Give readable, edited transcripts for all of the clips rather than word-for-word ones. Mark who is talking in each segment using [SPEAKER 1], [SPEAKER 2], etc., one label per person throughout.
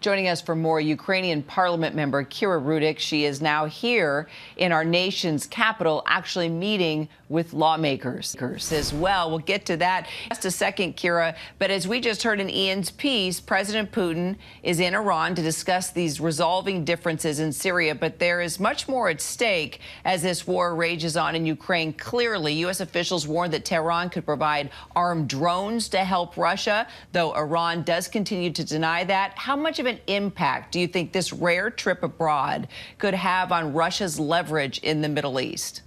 [SPEAKER 1] Joining us for more, Ukrainian Parliament member Kira Rudik. She is now here in our nation's capital, actually meeting with lawmakers as well. We'll get to that in just a second, Kira. But as we just heard in Ian's piece, President Putin is in Iran to discuss these resolving differences in Syria. But there is much more at stake as this war rages on in Ukraine. Clearly, U.S. officials warned that Tehran could provide armed drones to help Russia, though Iran does continue to deny that. How much of an impact do you think this rare trip abroad could have on Russia's leverage in the Middle East?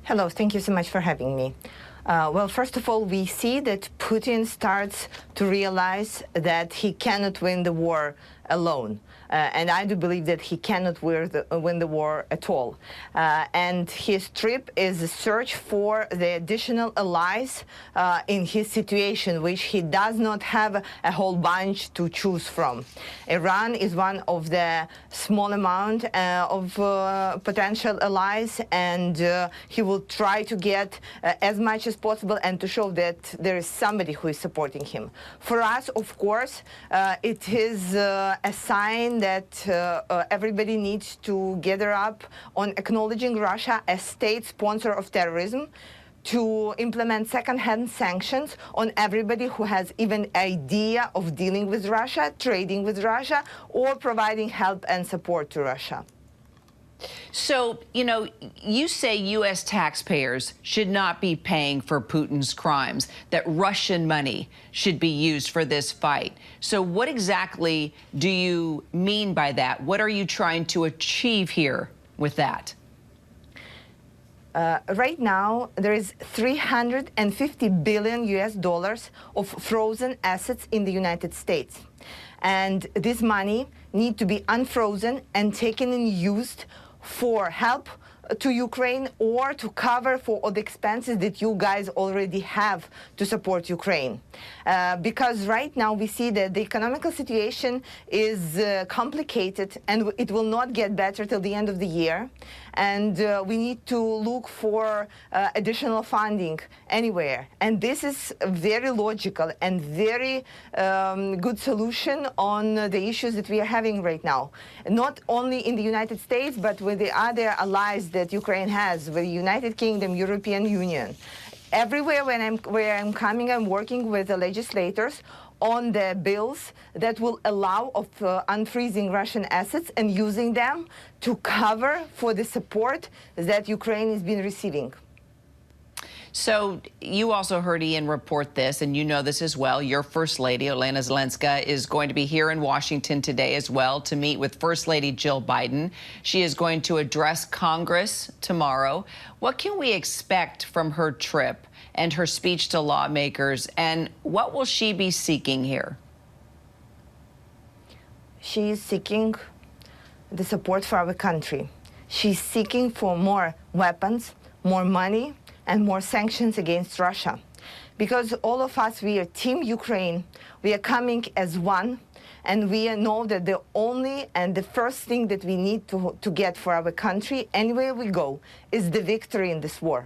[SPEAKER 2] Hello, thank you so much for having me. Well, first of all, we see that Putin starts to realize that he cannot win the war alone. And I do believe that he cannot win the war at all. And his trip is a search for the additional allies in his situation, which he does not have a whole bunch to choose from. Iran is one of the small amount of potential allies, and he will try to get as much as possible and to show that there is somebody who is supporting him. For us, of course, it is a sign that everybody needs to gather up on acknowledging Russia as state sponsor of terrorism, to implement second-hand sanctions on everybody who has even idea of dealing with Russia, trading with Russia, or providing help and support to Russia.
[SPEAKER 1] So, you say U.S. taxpayers should not be paying for Putin's crimes, that Russian money should be used for this fight. So what exactly do you mean by that? What are you trying to achieve here with that?
[SPEAKER 2] Right now, there is $350 billion US of frozen assets in the United States. And this money needs to be unfrozen and taken and used for help to Ukraine or to cover for all the expenses that you guys already have to support Ukraine. Because right now we see that the economical situation is complicated and it will not get better till the end of the year. And we need to look for additional funding anywhere. And this is a very logical and very good solution on the issues that we are having right now. Not only in the United States, but with the other allies that Ukraine has, with the United Kingdom, European Union. Everywhere where I'm coming, I'm working with the legislators on the bills that will allow of unfreezing Russian assets and using them to cover for the support that Ukraine has been receiving.
[SPEAKER 1] So you also heard Ian report this, and you know this as well. Your First Lady, Olena Zelenska, is going to be here in Washington today as well to meet with First Lady Jill Biden. She is going to address Congress tomorrow. What can we expect from her trip and her speech to lawmakers, and what will she be seeking here?
[SPEAKER 2] She is seeking the support for our country. She's seeking for more weapons, more money, and more sanctions against Russia. Because all of us, we are Team Ukraine, we are coming as one, and we know that the only and the first thing that we need to get for our country, anywhere we go, is the victory in this war.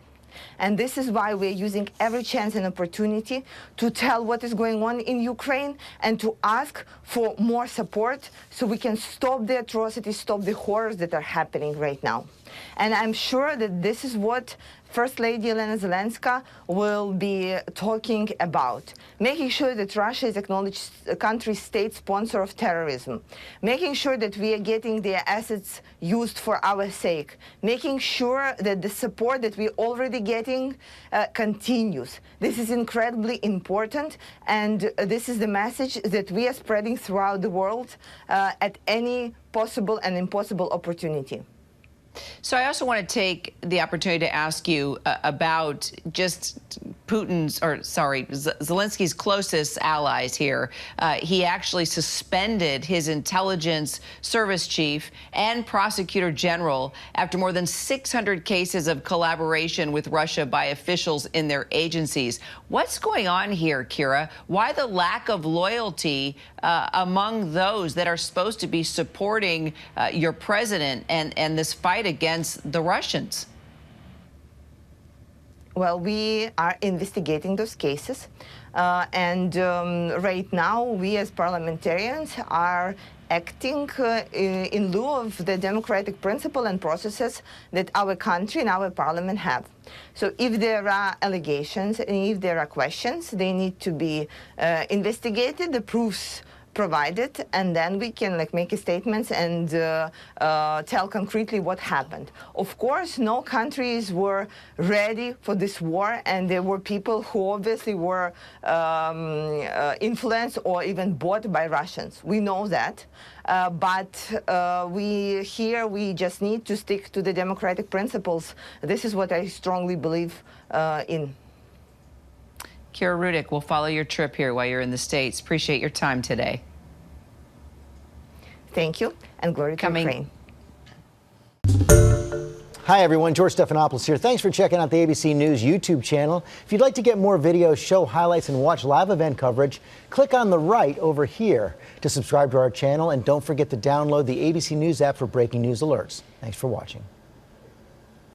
[SPEAKER 2] And this is why we're using every chance and opportunity to tell what is going on in Ukraine and to ask for more support so we can stop the atrocities, stop the horrors that are happening right now. And I'm sure that this is what First Lady Olena Zelenska will be talking about, making sure that Russia is acknowledged a country state sponsor of terrorism, making sure that we are getting their assets used for our sake, making sure that the support that we're already getting continues. This is incredibly important, and this is the message that we are spreading throughout the world at any possible and impossible opportunity.
[SPEAKER 1] So I also want to take the opportunity to ask you about just Zelensky's closest allies here. He actually suspended his intelligence service chief and prosecutor general after more than 600 cases of collaboration with Russia by officials in their agencies. What's going on here, Kira? Why the lack of loyalty among those that are supposed to be supporting your president and this fight against the Russians?
[SPEAKER 2] Well, we are investigating those cases. Right now, we as parliamentarians are acting in lieu of the democratic principle and processes that our country and our parliament have. So if there are allegations and if there are questions, they need to be investigated, the proofs provided, and then we can make statements and tell concretely what happened. Of course, no countries were ready for this war, and there were people who obviously were influenced or even bought by Russians. We know that. We just need to stick to the democratic principles. This is what I strongly believe in.
[SPEAKER 1] Kira Rudik, we'll follow your trip here while you're in the States. Appreciate your time today.
[SPEAKER 2] Thank you, and glory to Ukraine.
[SPEAKER 3] Hi, everyone. George Stephanopoulos here. Thanks for checking out the ABC News YouTube channel. If you'd like to get more videos, show highlights, and watch live event coverage, click on the right over here to subscribe to our channel. And don't forget to download the ABC News app for breaking news alerts. Thanks for watching.